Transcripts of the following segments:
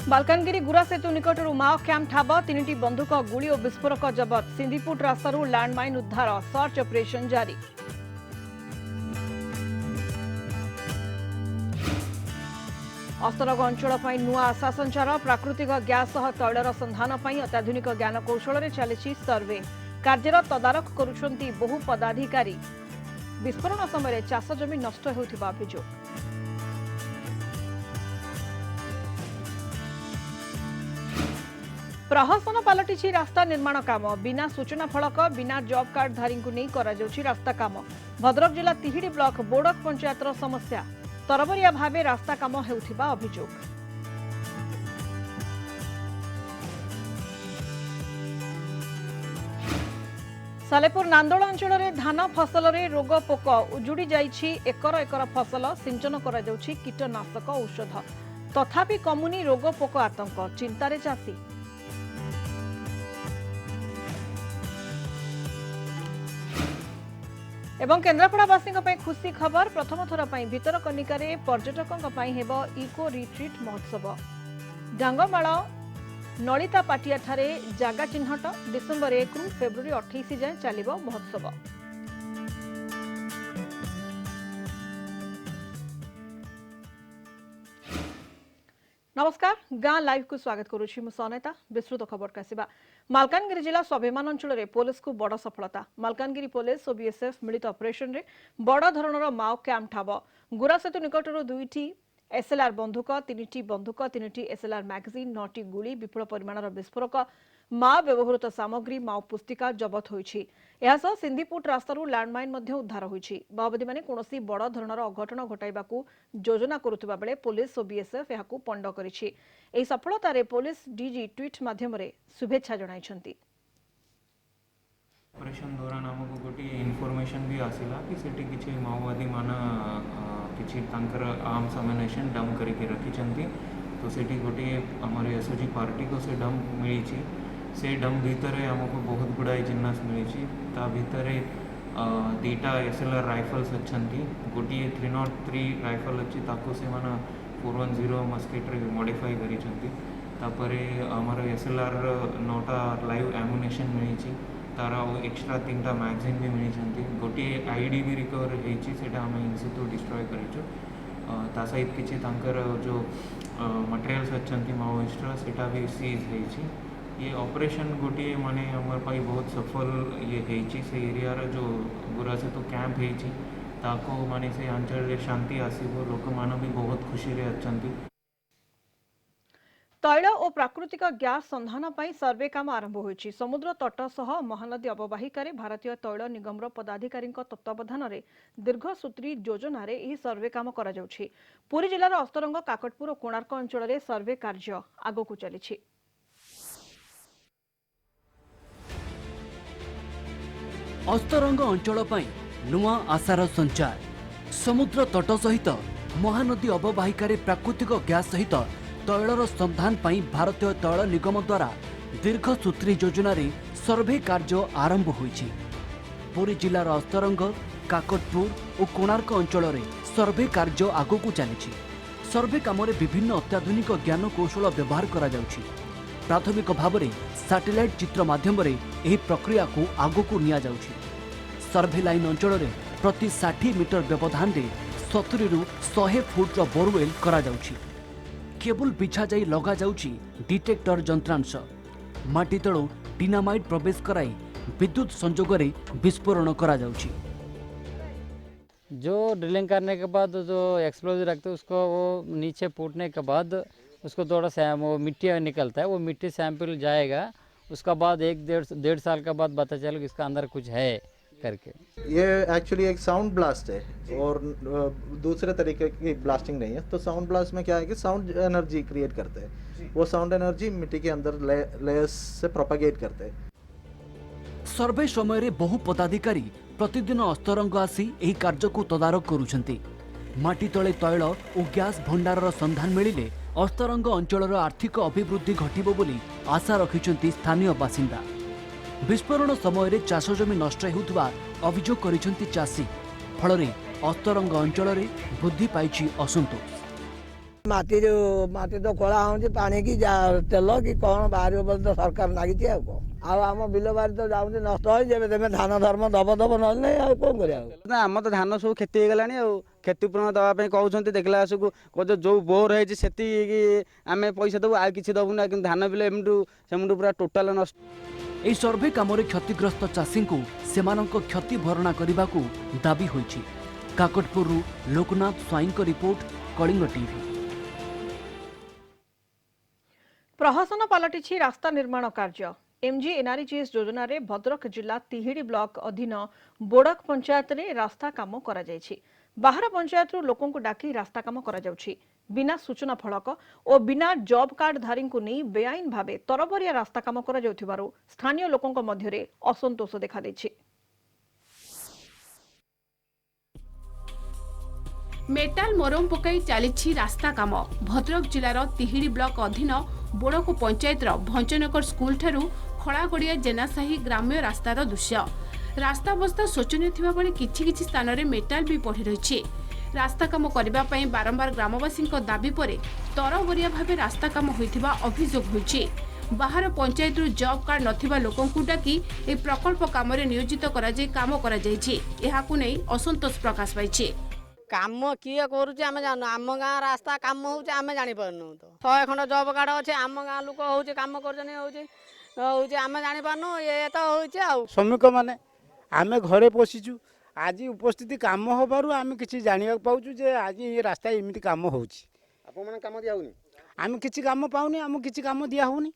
मालकानगिरी गुरा सेतु निकटरू माओ कैंप ठाब 3टी बंदूक गुली और विस्फोरक जबत सिंदीपुर रास्तारू लैंडमाइन उद्धार सर्च ऑपरेशन जारी। अस्तरग अंचल नुआ आशा संचार प्राकृतिक गैस सह तैलर संधान अत्याधुनिक ज्ञान कौशल चली सर्वे कार्यर तदारख करुछंती बहु पदाधिकारी। विस्फोरण समय चाष जमी नष्ट होउथिबा अभियोग। प्रहसन पलटि रास्ता निर्माण काम बिना सूचना फलक बिना जॉब कार्ड धारी को नहीं करा जाउछि रास्ता काम। भद्रक जिला तिहिडी ब्लॉक बोडक पंचायतर समस्या तरबरिया भावे रास्ता काम हेउथिबा अभियोग। सालेपुर नांदोल अंचल में धान फसल में रोग पोक उजुड़ी जाइछि एकर एकर फसल सिंचन करा जाउछि कीटनाशक औषध तथापि कमुनी रोग पोक आतंक चिंतारे चाषी। एवं केन्द्रापड़ावासी खुशी खबर प्रथम थर भितरकनिकार पर्यटकों हेब इको रिट्रीट महोत्सव। डांगमाल नलिता पाटिया ठारे जागा चिन्हट डिसेम्बर 1 रु फेब्रुआरी 28 जाए चलिबो महोत्सव। नमस्कार गाँ लाइव को स्वागत करुछि मु सनेता। विस्तृत खबर कासिबा। मालकानगिरी जिला स्वाभिमान अंचल में पुलिस को बड़ सफलता। मालकानगिरी पुलिस और बीएसएफ मिलित ऑपरेशन रे बड़ धरणर माओ कैंप ठाब गुरा सेतु निकटर 2टी एसएलआर बंदूक 3टी बंदूक 3टी एसएलआर मैगजीन 9टी गुली विपुल परिमाणर विस्फोरक माओ व्यवहृत सामग्री माओ पुस्तिका जबत होइछि। एहासह सिंदीपुर रास्तारू लैंडमाइन मध्य उद्धार होइछि। माओवादी माने कोनोसी बड़ धरणर अघटन घटाइबाकू योजना करुथिबा बेले पुलिस और बीएसएफ एहाकू पंड करिछि। एही सफलतारे पुलिस डीजी ट्वीट माध्यमरे शुभेच्छा जणाइछन्ति। ऑपरेशन दौरान हमको गोटी इनफॉरमेशन भी आसिला कि सेठी किछि माओवादी माना किछि तांकर आर्म्स अम्युनिशन डम करके रखिछन्ति। तो सेठी गोटी हमर एसओजी पार्टी को से डम मिलिछि। से डम भीतर हमको बहुत गुड़ाई जिन्नस मिली ता भीतर दीटा एसएलआर राइफल्स अच्छी गोटे 303 राइफल अच्छी ताको से माना 410 मस्केटर मॉडिफाई करी आमर एसएलआर 9टा लाइव एमुनेशन मिली तार एक्स्ट्रा 3टा मैगजीन भी मिली गोटे आईडी भी रिकवर होता आम इनसितु डिस्ट्रॉय कर सहित किसी जो मटेरियल्स अच्छी माओइस्टर सेटा भी सीज होती। ये ऑपरेशन गोटे माने हमर पाई बहुत सफल ये हेची से एरिया रे जो गुरा से तो कैंप हेची ताको माने से अंचल रे शांति आसीबो लोक मान भी बहुत खुशी रे अछंती। तैल और प्राकृतिक गैस संधान पाई सर्वे काम आरंभ होइछि। समुद्र तट सह महानदी अववाहिकार भारतीय तैल निगमर पदाधिकारी तत्वावधान में दीर्घसूत्री योजना रे एही सर्वे काम करा जाउछि। पुरी जिलार अस्तरंग काकटपुर और कोणार्क अंचल रे सर्वे कार्य आगकू चलिछि। अस्तरंग अंचल नुआ आशार संचार समुद्र तट सहित महानदी अववाहिकार प्राकृतिक गैस सहित तैलर संधान भारतीय तैल निगम द्वारा दीर्घसूत्री योजना सर्वे कार्य आरंभ होइछि। पुरी जिलार अस्तरंग काकटपुर और कोणार्क अंचल में सर्वे कार्य आगकू चली। सर्वे काम विभिन्न अत्याधुनिक ज्ञान कौशल व्यवहार करा जाउछि। प्राथमिक भाव में सैटेलाइट चित्र माध्यम एही प्रक्रिया को आगकू निया जाउछि। सर्वे लाइन अंचल में प्रति 60 मीटर व्यवधान रे 70 रु 100 फुट बोरवेल करा जाउछि। केबल बिछा जाई लगा जाउछि डिटेक्टर यंत्रांश। माटी तळो डिनामाइट प्रवेश कराई विद्युत संजोग रे विस्फोरण करा जाउछि। जो ड्रिलिंग करने के बाद जो एक्सप्लोजिव रखते हैं उसको वो नीचे फूटने के बाद उसको थोड़ा सा वो मिट्टी निकलता है, वो मिट्टी सैंपल जाएगा। उसका बाद 1-1.5 साल के बाद पता चलेगा कि इसका अंदर कुछ है करके। ये एक्चुअली एक साउंड ब्लास्ट है और दूसरे तरीके की ब्लास्टिंग नहीं है। तो साउंड ब्लास्ट में क्या है कि साउंड एनर्जी क्रिएट करते हैं, वो साउंड एनर्जी मिट्टी के अंदर लेयर्स से प्रोपागेट करते हैं। सर्वे समय रे बहु पदाधिकारी प्रतिदिन अस्तरंग आसी एही कार्य को तदारख करुछंती। माटी तले तैल और गैस भंडारर संधान मिलिले अस्तरंग अंचलर आर्थिक अभिवृद्धि घटिबो बोली आशा रखिछंती स्थानीय बासिंदा। विस्फोरण समय चाष जमी नष्ट होउथबा अभियोग करिछंती चाषी। फल अस्तरंग अंचल में वृद्धि पाइछि असंतोष। माटी तो खोला हो पानी की तेल कि कौन बाहर बोले तो सरकार लगी आम बिल बारी तो जाऊँगी नष्ट हो तेज धान धर्म दब दब ना कौन कर आम तो धान सब क्षति हो गलानी क्षतिपूरण दवाई कहते देखला आसकू कह जो बोर होती आम पैसा देवु आ कि दबुना कि धान बिल एमटू से पूरा टोटाल नष्ट। ଏହି ସର୍ଭେ କାମରେ କ୍ଷତିଗ୍ରସ୍ତ ଚାଷୀଙ୍କୁ ସେମାନଙ୍କ କ୍ଷତି ଭରଣା କରିବାକୁ ଦାବି ହୋଇଛି। କାକଟପୁରରୁ ଲୋକନାଥ ସ୍ୱାଇଁଙ୍କ ରିପୋର୍ଟ, କଳିଙ୍ଗ ଟିଭି। प्रहसन पलटिछि रास्ता निर्माण कार्य। एमजी एनआरजीएस योजना रे भद्रक जिला तिहिड़ी ब्लॉक अधीन बोड़क पंचायत रे रास्ता काम करा जायछि। बाहर पंचायत रु लोकों को डाकी रास्ता काम करा जाउछि। बिना सूचना फलक और बिना जॉब कार्ड धारी को नहीं बेआईन भावे तरबरिया रास्ता काम करा जाउथिबारु स्थानीय लोकों को मध्य रे असंतोष देखा दैछि। मेटाल मोरम पकाई चली रास्ता काम। भद्रक जिलार तिहिड़ी ब्लॉक अधीन बोड़क पंचायत भंजनगर स्कूल ठारू खड़ागड़िया जेनासाही ग्राम्य रास्तार दृश्य। रास्ता अवस्था शोचनीय थिबा बेले किछि स्थान रे मेटाल भी पड़ी रही। रास्ता काम करबा पई बारंबार ग्रामवासी दाबी परे तरबरिया भावे रास्ता काम होइथिबा अभियोग होइछि। बाहर पंचायत रु जॉब कार्ड नथिबा लोकों को डाकी ए प्रकल्प काम रे नियोजित करा जाय काम करा जायछि। एहाकु नै असंतोष प्रकाश पाइछि। काम किए करुचे आम जानू आम गाँ रास्ता काम होचे आम जानी पारनु तो 100 खंड जॉब कार्ड अच्छे आम गाँ लोक होचे काम करजनी होचे आम जानी पारनु ये तो होचे आ श्रमिक माने आम घरे पशिचु आज उपस्थिति काम होबारु आम किछि जानिया पाउचु जे आज ये रास्ता एमिति काम होउची आपन माने काम दिया होनी आम किछि काम पाउनी आम किछि काम दिया होनी।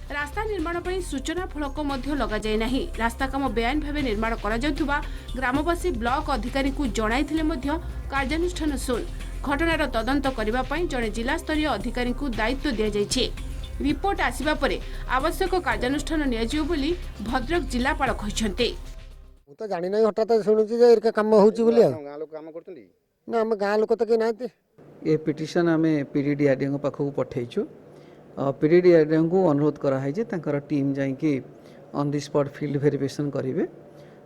रास्ता निर्माण पर सूचना फलक लगा जाए नहीं। रास्ता काम बेआईन भाव निर्माण करा जाउथुबा ग्रामवासी ब्लॉक अधिकारी को जणाइथिले मध्य कार्यानुष्ठान शून्य। घटनार तदंत करबा पई जणे जिला स्तरीय अधिकारी को दायित्व दिया जायछि। रिपोर्ट आसिबा परे आवश्यक कार्यानुष्ठान नियाजियो बोली भद्रक जिलापाल कहिसंते। मु तो जानि नै हठात सुनुची जे इरका काम होउची बोली गाँ लोक काम करतली ना हम गाँ लोक तो के नाते ये पिटिशन आम पीडीडीआरडी पाखक पठेचु। पीडीडीआरडी को अनुरोध कराई टीम जाकि on the spot field verification करेंगे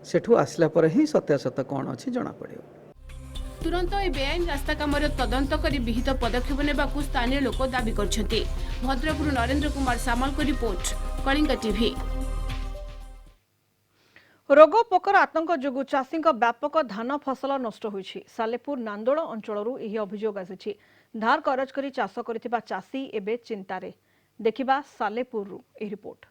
सेठू आसला पर ही सत्यासत्य कौन अच्छी जना पड़े। तुरंत ए बेआईन रास्ता काम तदंत कर विहित पदक्षेप नेबाकू स्थानीय लोक दाबी करछन्ते। भद्रकରୁ नरेंद्र कुमार सामल को रिपोर्ट, कलिंग टीवी। रोग पोकर आतंक जोगु चाषी व्यापक धान फसल नष्ट होइछि। सालेपुर नांदोल अंचलरू एही अभियोग आसिछि। धार करज करी चाष करिथिबा चाषी एबे चिंतारे। देखिबा सालेपुररू ए रिपोर्ट।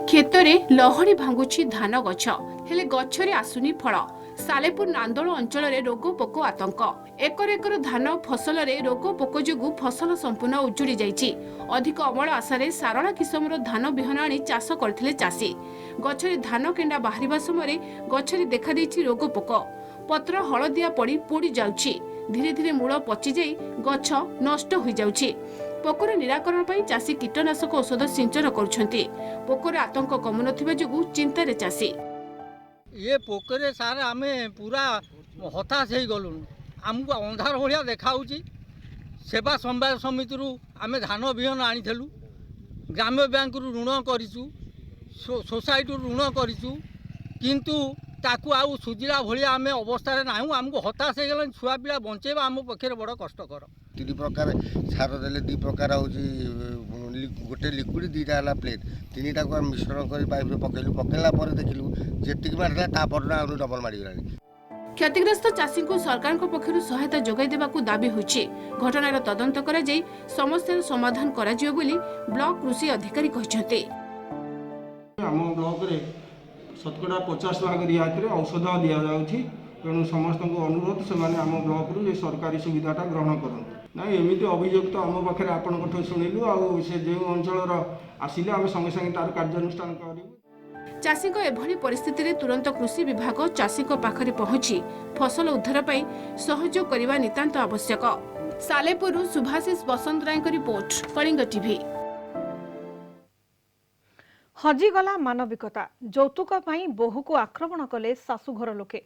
खेतरे लहड़ी भांगुछि धान गछ हेले गछरे आसुनी फल। सालेपुर नांदोल अंचल रे रोग पोक आतंक। एकर एकर धान फसल रे रोग पोक जोगु फसल संपूर्ण उजुड़ी जाइछि। अधिक अमल आशारे सारला किसमर धान बिहन आनी चाष करथिले चाषी। गछरे धान केंडा बाहरिबा समय गछरे देखा दैछि रोग पोक। पत्र हलदिया पड़ी पोड़ी जाउछि। धीरे धीरे मूल पचि जाई गछ नष्ट होई जाउछि। पोकर निराकरण पई चाषी कीटनाशक औषध सिंचन करुछन्ति। पोकर आतंक कमु नथिबा जोगु चिंतारे चाषी। ये पोकरे सार आमे पूरा हताश हो गलु। आमको अंधार भाया देखा सेवा समवाय समिति आमे धान बिहन आनीलु। ग्राम्य बैंक ऋण करूँ सोसाइटी ऋण करूँ किंतु ताकू आउ सुजिला भाया आम अवस्था ना आमको हताश हो गला। छुआ पिला बंचेबा आम पक्षे बड़ कष्टकर। 3 प्रकार सार देले 2 प्रकार हूँ गोटे लिक्विड 2टा है प्लेट 3टा को मिश्रण कर पाइप पकड़लु पकड़ा देखिलु जी मारा तापर डबल मारिगला। क्षतिग्रस्त चाषी को सरकार पक्षर सहायता जोगाई देबाकू दाबी होइछि। घटनार तदंत करा जाई समस्यार समाधान करा जियो बोली ब्लॉक कृषि अधिकारी कहिसंते। आम ब्लॉक रे शतकड़ा 50 भाग रियायत औषध दि जाउछि। तेणु समस्त को अनुरोध से आम ब्लॉक रू सरकारी सुविधाटा ग्रहण करते ना एमती अभियोग तो आम पाखे आपण शुणिलु से जो अंचल आसिले आम संगे संगे तार कार्यानुष्ठान करूँ। चाषी एभली परिस्थिति रे तुरंत कृषि विभाग चाषी पाखरे पहुंची फसल उद्धार पई सहयोग करने नितांत आवश्यक। सालेपुर सुभाषिष बसंत राय को रिपोर्ट, कलिंग टीवी। हजिगला मानविकता। यौतुक पई बोहू को आक्रमण कले शाशुघर लोके।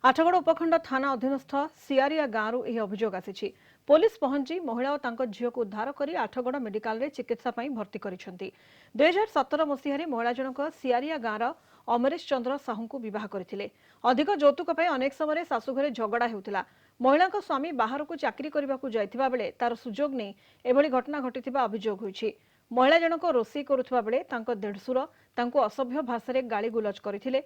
आठगड़ उपखंड थाना अधीनस्थ सियारिया गांव यह अभियोग आसी। पुलिस पहुंची महिला और तांको झील को उद्धार कर आठगड़ मेडिकल रे चिकित्सा पई भर्ती करिसेंती। 2017 मसीह महिला जनक सियारिया गांव अमरेश चंद्र साहू को विवाह करथिले। अधिक यौतुक पई अनेक समय शाशुघरे झगड़ा हेउथिला। महिला स्वामी बाहर को चाकरी करने को जाइथिबा बेले तार सुजोग नहीं एभली घटना घटिथिबा अभियोग होइछि। महिला जनक रोषेई करुथिबा बेले तांको देढसुर तांको असभ्य भाषा गाली गुलज करथिले।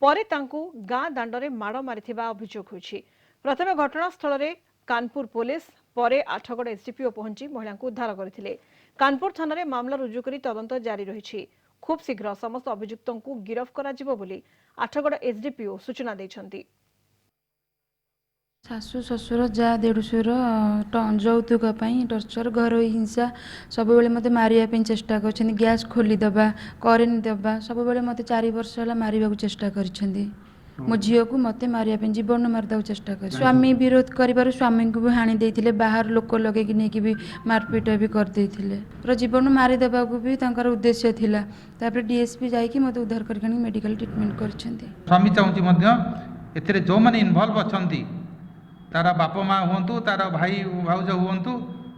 परे तांको गाँ दांडरे माड़ मारिथिबा अभियोग होइछि। प्रथमे घटनास्थल रे कानपुर पुलिस परे आठगड़ एसडीपीओ पहुंची महिला को उद्धार करथिले। कानपुर थाना रे मामला रुजु करी तदंत जारी रहिछि। खूब शीघ्र समस्त अभियुक्तों को गिरफ्त कराजिबो बोली आठगड़ एसडीपीओ सूचना दैछन्ति। शाशु शशुर जा देढ़शुर यौतुक टर्चर घर हिंसा सब मत मारिया चेष्टा कर गैस खोलीदबा करेन्ट देवा सब मत 4 वर्ष है मारे चेष्टा कर मो झील को मत मारिया जीवन मारदा चेष्टा कर स्वामी विरोध कर स्वामी को भी हाणी देते बाहर लोक लगे नहीं भी मारपीट भी करदे जीवन मारिदेवा भी उद्देश्य थिला। तापर डीएसपी जाकि मत उद्धार कर मेडिकल ट्रीटमेंट कर स्वामी चाहूँगी जो मैंने इनवल्व अच्छा तार बाप माँ हूँ तार भाई भाउज हूँ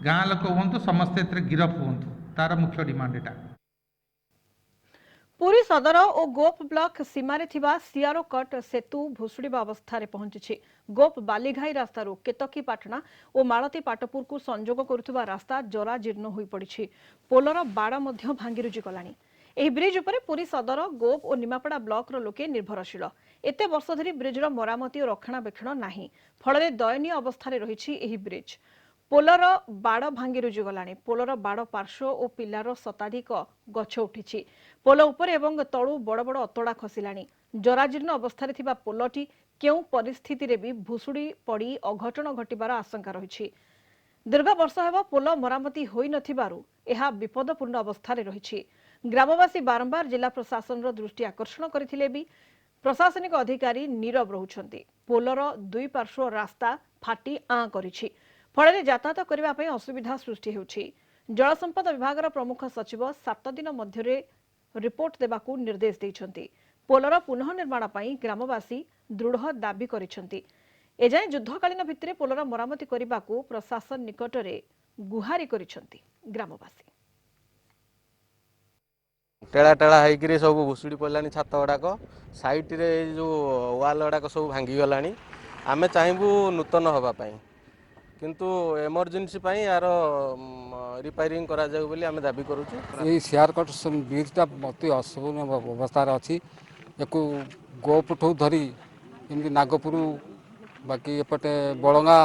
गाँ लोक हूँ समस्ते गिरफ हूँ तार मुख्य डिमांड एटा। पुरी सदर और गोप ब्लॉक सीमारे थिबा सियारो कट सेतु भुशुड़ीबा अवस्था पहुंची। गोप बालीघाई रास्तार केतकी पाटना और मालती पाटपुर को संजोग करुवा रास्ता जरा जीर्ण हो पड़ी। पोलर बाड़ भांगी रुजी गलानी। एही ब्रिज उपरे पुरी सदर गोप और निमापड़ा ब्लॉक लोके निर्भरशील। एते वर्ष धरी ब्रिजर मरामती और रक्षणाबेक्षण नाही। फल दयनीय अवस्था रही एही ब्रिज। पोलर बाड़ भांगी रुजी गलानी। पोलर बाड़ पार्श्व और पिलार शताधिक गछ उठी। पोल उपर एवं तळु बड़ बड़ अतड़ा खसिलानी। जराजीर्ण अवस्था थिबा पोलटी केउ परिस्थिति रे भी भुसुड़ी पड़ी अघटन घटिबार आशंका रही। दीर्घ वर्ष हेब पोल मरामती होई नथिबारु एहा विपदपूर्ण अवस्था रही। ग्रामवासी बारंबार जिला प्रशासन दृष्टि आकर्षण करथिले भी प्रशासनिक अधिकारी नीरव रहुछंती। पोलर दुई पार्श्व रास्ता फाटी आं करिछि। फल यातायात करने असुविधा सृष्टि होछि। जलसंपद विभाग प्रमुख सचिव 7 दिन मध्य रिपोर्ट देबाकू निर्देश दैछंती। पोलर पुनः निर्माण पई ग्रामवासी दृढ़ दाबी करिसंती। एजाए युद्धकालीन भित्तिरे पोलर मरामती करबाकू प्रशासन निकटरे गुहारी करिसंती ग्रामवासी। टेड़ा टेड़ा होकर सब भुशुड़ी पड़ानी छात गुड़ाक साइड रे जो वाल गुड़ाक सब भांगी गलानी। आमे चाहबू नूतन होगापाई किंतु एमरजेंसी यार रिपेयरिंग करा जाऊ बोली आमे दाबी करूछु। ये सियारकट ब्रिजटा अति अशोभनीय अवस्था अच्छी। याकू गोपठू धरी एमती नागपुर बाकी एपटे बलंगा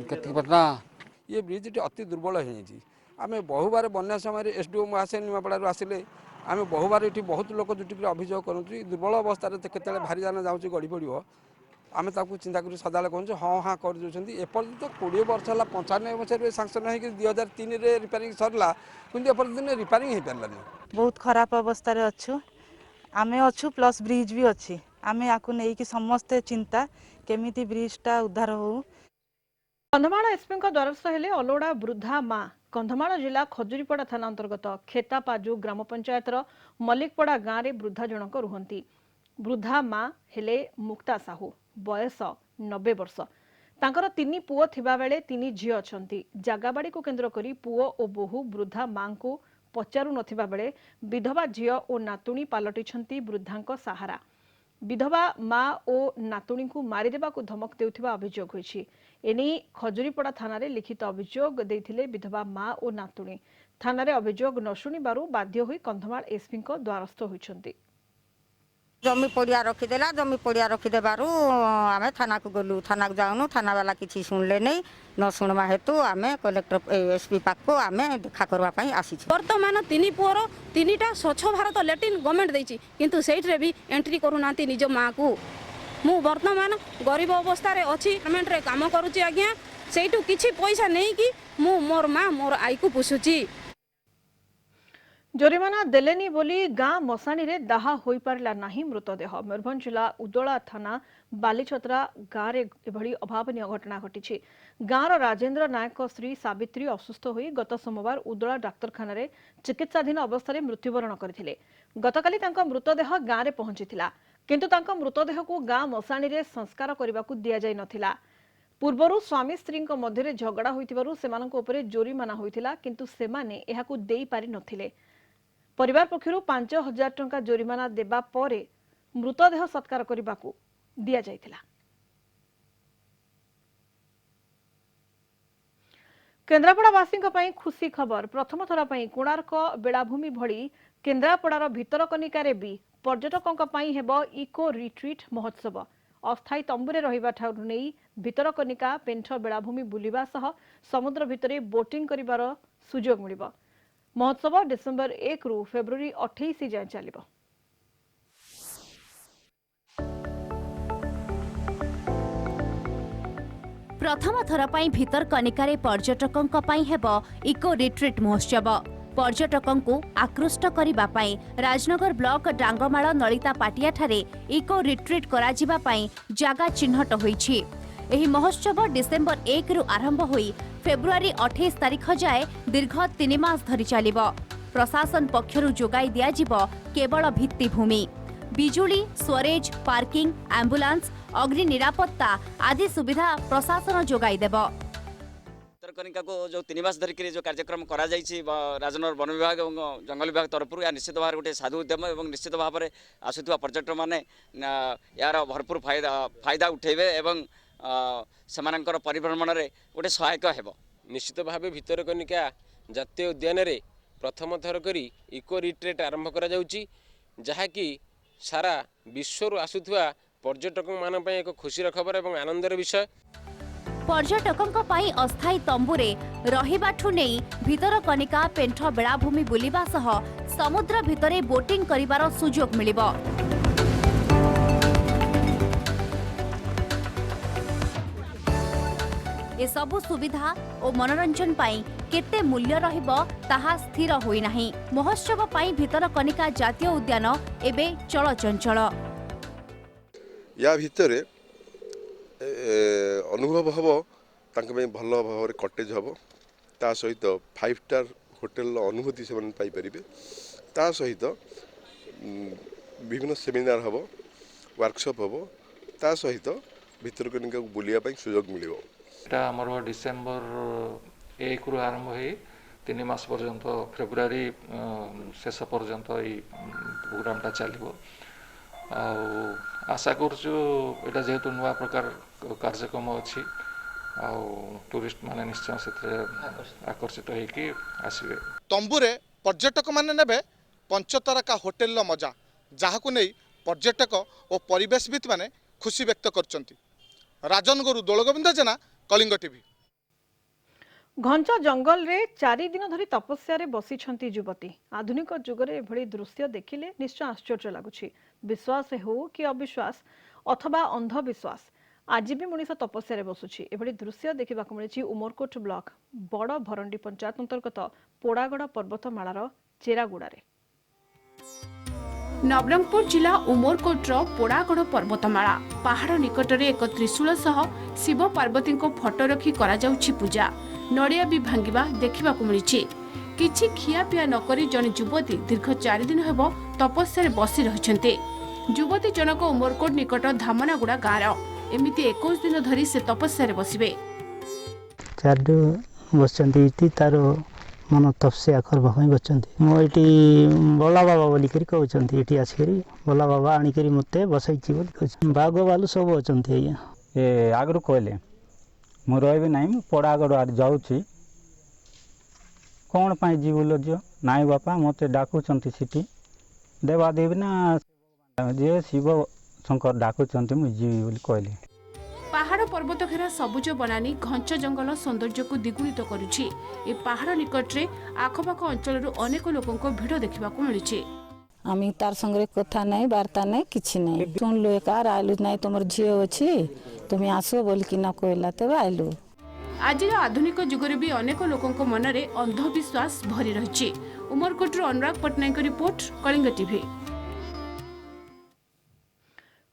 केतकीपाटना ये ब्रिजटी अति दुर्बल हो। आम बहु बार बन्या समय एसडीओ आसे निमापड़ारू आसिले आम बहु बार ये बहुत लोक जुटिक अभियोग करूँ दुर्बल अवस्था केतले भारी जान जाऊँगी गड़ी पड़ो आम ताकू चिंता कर सदाले कहूँ हाँ हाँ कर दूसरी एपर्यंत 20 वर्ष है 95 मसीह सांसन हो 2003 रिपेयरिंग सरला कि एपर्यंत रिपेयरिंग हो पारानी। बहुत खराब अवस्था अच्छु आमे अच्छु प्लस ब्रिज भी अच्छी आम या समस्ते चिंता केमिति ब्रिजटा उद्धार हो। कंधमाल एसपी द्वारस्थ हेले अलोड़ा वृद्धा माँ। कंधमाल जिला खजुरीपड़ा थाना अंतर्गत खेतापाजु ग्राम पंचायतर मल्लिकपड़ा गाँव में वृद्धा जनक रुहंती। वृद्धा माँ हेले मुक्ता साहू बयस 90 वर्ष। तांकर 3 पुओ थिबा बेले 3 झी अछंती। जागाबाड़ी को केंद्र करी पुओ और बोहू वृद्धा माँ को पचारू नथिबा बेले विधवा झी और नातुणी पालटिछंती वृद्धांक सहारा। विधवा माँ और नातुणी को मारिदेबा को धमक देउथिबा अभियोग होइछि। एनी खजुरीपड़ा थाना रे लिखित अभियोग देथिले विधवा माँ और नातुणी। थाना रे अभियोग न शुनिबारु बाध्य होई कंधमाल एसपी द्वारस्थ होइछंती। जमी पड़िया रखीदेला जमी पड़िया रखीदेबारू आम थाना को गलु थाना को जाऊनु थाना वाला किसी शुणले नहीं न शुणवा हेतु आम कलेक्टर एसपी पाक आम देखा करने आसी। बर्तमान 3 पुअर 3टा स्वच्छ भारत लैट्रिन गवर्नमेंट देछि किंतु सेइट्रे भी एंट्री करूना निज माँ को। मु वर्तमान गरीब अवस्था रे अच्छी गवर्नमेंट रे काम करूची आज्ञा सेइटू किछि पैसा नहीं कि मु मोर माँ मोर आई को पोषुची। जोरिमाना देलेनी बोली गाँ मशाणी रे दाह होई पारला नाही मृतदेह। मयूरभंज जिला उदोला थाना बालीछत्रा गाँव में एभली अभावनीय घटना घटी। गाँवर राजेंद्र नायक स्त्री सावित्री असुस्थ होई गत सोमवार उदोला डाक्तरखाना रे चिकित्साधीन अवस्था मृत्युवरण करथिले। गतकाली तांका मृतदेह गाँव में पहुंचीथिला किंतु तांका मृतदेह को गाँ मशाणी रे संस्कार करबाकू दिया जाय नथिला। पूर्वरु स्वामी स्त्री मध्य झगड़ा होइतिबारु सेमानक उपरे जोरिमाना होइतिला किंतु सेमाने एहाकू देई पारि नथिले। परिवार पक्षरु 5000 टंका जोरिमाना देबा परे मृतदेह सत्कार करने दि जाइथिला। केन्द्रापड़ावासी खुशी खबर प्रथम थर पर कोणार्क बेलाभूमि भली केन्द्रापड़ार भितरकनिकार भी पर्यटकों हेब इको रिट्रीट महोत्सव। अस्थायी तंबुरे रहिबा ठारू नहीं भितरकनिका पेंठ बेलाभूमि बुलिबा सह समुद्र भितरे बोटिंग करिबार सुजोग मिलिबो। महोत्सव डिसेम्बर 1 रु फेब्रुआरी 28 जाए चलिबो। प्रथम थर पर भितरकनिकार पर्यटकों हेब इको रिट्रीट महोत्सव। पर्यटकों को आकृष्ट करने राजनगर ब्लॉक डांगमाल नलिता पाटिया ठारे इको रिट्रीट कराजिबा पई जागा चिन्हट होईछि। एही महोत्सव डिसेम्बर 1 रु आरंभ होई फेब्रुआरी 28 तारिख जाए दीर्घ 3 मास धरी चलिबो। प्रशासन पक्षरु जोगाई दियाजिबो केवल भित्तिभूमि, बिजुली, स्वरेज, पार्किंग, एम्बुलेंस, अग्नि निरापत्ता आदि सुविधा प्रशासन जोगाई देबो। भितरकनिका को जो 3 मास धरिक जो कार्यक्रम करा जाइछि राजनगर वन विभाग और जंगल विभाग तरफ या निश्चित भाव गोटे साधु उद्यम और निश्चित भाव में आसुवा पर्यटक मैंने यार भरपूर फायदा उठेबे एवं सेमानकर परिभ्रमण में गोटे सहायक हेब। निश्चित भाव भितरकनिका जातीय उद्यान रे प्रथम थर करी इको रिट्रीट आरंभ करा जाउछि, जहाँकि सारा विश्व आसुवा पर्यटकों मान एक खुशी खबर और आनंदर विषय। पर्यटकों पाई अस्थायी तंबुरे रहिबाठु नेई भितरकनिका पेंठ बेलाभूमि बुलिबा सह समुद्र भितरे बोटिंग करिबार सुजोग मिलिबो। ए सबु सुविधा और मनोरंजन पाई केते मूल्य रहिबो ताहा स्थिर होई नाही। महोत्सव पाई भितरकनिका जातीय उद्यान एबे चलचंचल। या भितरे अनुभव हम भल भाव कटेज हम ता सहित 5 स्टार होटेल अनुभूति से पाइपर ता सहित विभिन्न सेमिनार हम वर्कशॉप हम ता सहित भितरकनिका बुलिया सुजोग मिलिबो। एटा हमर डिसेम्बर 1 रु आरंभ हो 3 मास पर्यंत फेब्रुआरी शेष पर्यंत ये प्रोग्रामटा चलिबो। आशा करछु एटा जेहेतु नुआ प्रकार कार्यक्रम अच्छी टूरिस्ट माने निश्चय से आकर्षित होइकी आसबे। तंबुरे पर्यटक माने नेबे पंचतारका होटेल मजा, जहाकु नै पर्यटक और परिवेशविद माने खुशी व्यक्त करचंती। राजनगरु दोलगोविंद जेना, कलिंग टीवी। घंच जंगल रे 4 दिन धरी तपस्या रे बसिछंती युवती। आधुनिक जुगरे एभली दृश्य देखिले निश्चय आश्चर्य लागुछि। विश्वास हो कि अविश्वास अथवा अंधविश्वास, आज भी मनीष तपस्या रे बसुछि। एभली दृश्य देखा मिली उमरकोट ब्लॉक बड़ भरंडी पंचायत अंतर्गत पोड़ागड़ पर्वतमालार चेरागुड़ारे। नवरंगपुर जिला उमरकोट्र पोड़ागड़ पर्वतमाला पहाड़ निकटरे एक त्रिशूल सह शिव पार्वती फोटो रखी करा जाउछि पूजा। नड़िया भी भांगिबा देखा मिली। किछि खियापिया नकरी जने युवती दीर्घ 4 दिन हेब तपस्या बसी रहिछन्ते। युवती जनक उमरकोट निकट धामनागुड़ा गाँव एमिति 21 दिन धरी से तपस्या बसिबे। 4 दिन बसचंती तार मन तपस्या करबा ପାଇଁ बचंती। मो एटी बोला बाबा बोली करी कहउचंती। एटी आसकरी बोला बाबा आनी करी मते बसैछि बोली कहउछ। बाग बालू सब अचंती आया ए आगरु कहले मो रहबे नाही मो पड़ागड़ आ जाउछि कोन पाई जीवलो जो नाई बापा मते डाकुचंती सिटी देवा देवी ना जे शिव शंकर डाकुचंती मु जीवी बोली कहले। पहाड़ पर्वत घेरा सबुज बनानी घंच जंगल सौंदर्य को द्विगुणित करुछि। ए पहाड़ निकटरे आखपाख अंचल अनेक लोकों भिड़ देखा मिली। आमी तार संगे कथा नहीं वार्ता नहीं किछि नहीं सुनलो एकार आइलु नहीं तुमर झियो अछि तुम आसो बोल कि न कहला तबे आइलु। आज आधुनिक जुगरे भी अनेक लोकों मन में अंधविश्वास भरी रही। उमरकोट अनुराग पट्टनायक रिपोर्ट, कलिंग टीवी।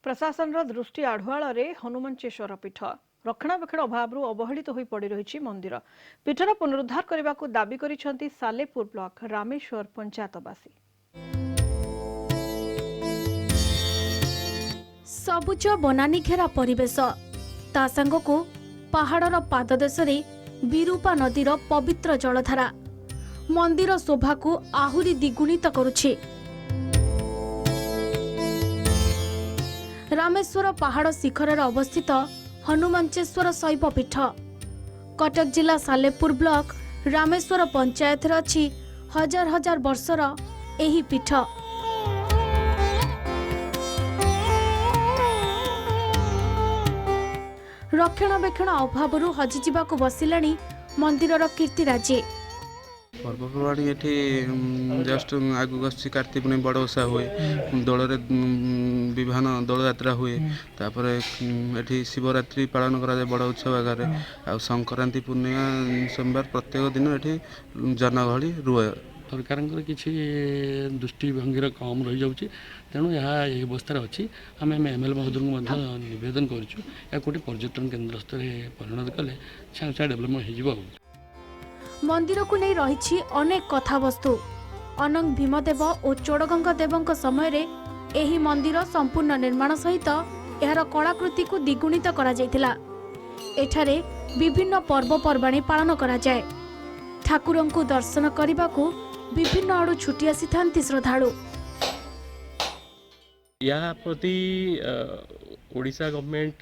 प्रशासन दृष्टि आढ़ुआल हनुमानचेश्वर पीठ रक्षणाबेक्षण अभाव अवहेलित हो पड़ रही मंदिर। पीठर पुनरुद्धार करने को दाबी करिसेंती सालेपुर ब्लॉक रामेश्वर पंचायतवासी। सबुज बनानी घेरा परिवेश ता संगको पहाड़र पाददेश विरूपा नदीर पवित्र जलधारा मंदिर शोभा को आहुरी द्विगुणित करुछि। रामेश्वर पहाड़ शिखर अवस्थित हनुमंचेश्वर शैव पीठ। कटक जिला सालेपुर ब्लॉक रामेश्वर पंचायत अच्छी हजार हजार वर्षर एही पीठ। रक्षणाबेक्षण अभाव हजिजा बसिलाणी मंदिरर कीर्तिराजी। पर्वपर्वाणी एठी जस्ट आगु आसी कार्तिक पूर्णिमा बड़ ओषा हुए दौड़ विभिन्न दौड़ यात्रा हुए तापर एठी शिवरात्रि पालन करा जाए बड़ उत्सव आगे आ संक्रांति पूर्णिमा सोमवार प्रत्येक दिन एठी जनगहली रुहे। सरकार किसी दृष्टिभंगी कम रही जाऊँगी तेणु यह अवस्था अच्छी आम एम एल महोदय को नवेदन करूँ गोटे पर्यटन केन्द्र स्तर परिणत कले सागे डेभलपमेंट हो। मंदिर को नहीं रही अनेक कथावस्तु। अनंग भीमदेव और चोड़गंग देवों समय रे एही मंदिर संपूर्ण निर्माण सहित यार कलाकृति को द्विगुणित करा जायतिला। एठारे विभिन्न पर्वपर्वाणी पालन करा जाए। ठाकुरं को दर्शन करने को विभिन्न आड़ू छुटी आसी थांती श्रद्धालु। या प्रति ओडिशा गवर्नमेंट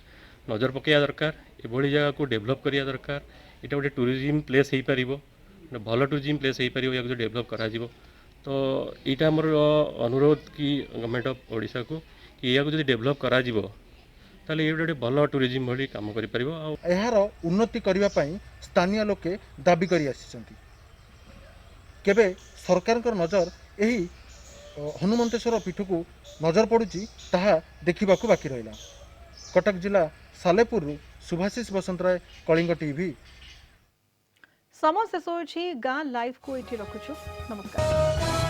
नजर पकड़ा दरकार एभली जगह को डेभलप करिया दरकार। एटा गोटे टूरिज्म प्लेस हो पार भल टूरिज्म प्लेस हो पार या डेभलप करा तो यहाँ आमर अनुरोध कि गवर्नमेंट ऑफ ओडिशा को कि या डेभलप करा ताले ये गोटे भल टूरिज्म भली काम करि परिबो। यार उन्नति करने स्थानीय लोके दाबी करि आसिसंती। केबे सरकार नजर यही हनुमंतेश्वर पीठ को नजर पड़ुची ताहा देखा बाकी रहा। कटक जिला सालेपुर सुभाषिष बसंतराय कलिंग टीवी। समय शेष होछि। गाँ लाइव को एठी रखुछु। नमस्कार।